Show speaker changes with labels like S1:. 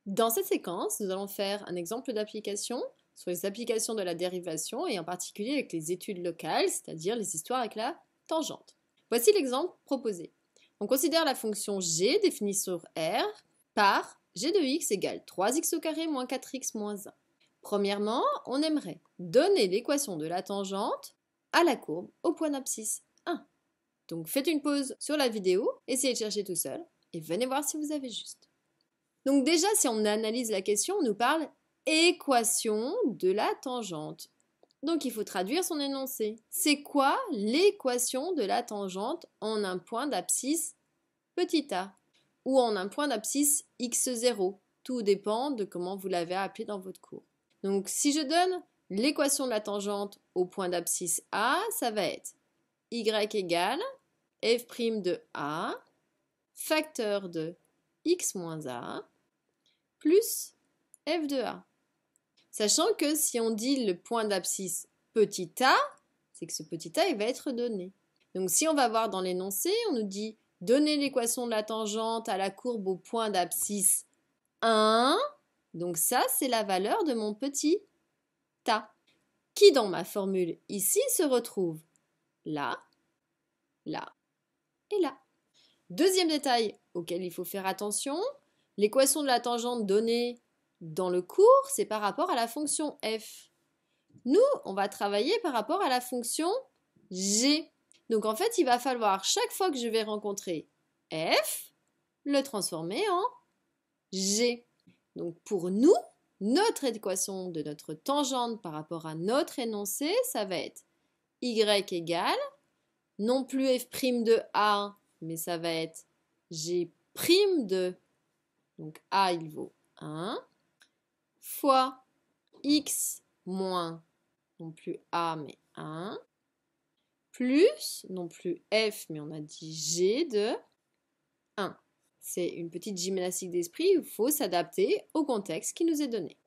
S1: Dans cette séquence, nous allons faire un exemple d'application sur les applications de la dérivation et en particulier avec les études locales, c'est-à-dire les histoires avec la tangente. Voici l'exemple proposé. On considère la fonction g définie sur R par g de x égale 3x au carré moins 4x moins 1. Premièrement, on aimerait donner l'équation de la tangente à la courbe au point d'abscisse 1. Donc faites une pause sur la vidéo, essayez de chercher tout seul et venez voir si vous avez juste. Donc déjà, si on analyse la question, on nous parle équation de la tangente. Donc il faut traduire son énoncé. C'est quoi l'équation de la tangente en un point d'abscisse petit a ou en un point d'abscisse x0? Tout dépend de comment vous l'avez appelé dans votre cours. Donc si je donne l'équation de la tangente au point d'abscisse a, ça va être y égale f' de a facteur de x moins a plus f de a. Sachant que si on dit le point d'abscisse petit a, c'est que ce petit a il va être donné. Donc si on va voir dans l'énoncé, on nous dit donner l'équation de la tangente à la courbe au point d'abscisse 1. Donc ça, c'est la valeur de mon petit a, qui dans ma formule ici se retrouve là, là et là. Deuxième détail auquel il faut faire attention, l'équation de la tangente donnée dans le cours, c'est par rapport à la fonction f. Nous, on va travailler par rapport à la fonction g. Donc en fait, il va falloir chaque fois que je vais rencontrer f, le transformer en g. Donc pour nous, notre équation de notre tangente par rapport à notre énoncé, ça va être y égale, non plus f' de a, mais ça va être g' de, donc a il vaut 1, fois x moins, non plus a mais 1, plus, non plus f mais on a dit g de 1. C'est une petite gymnastique d'esprit, il faut s'adapter au contexte qui nous est donné.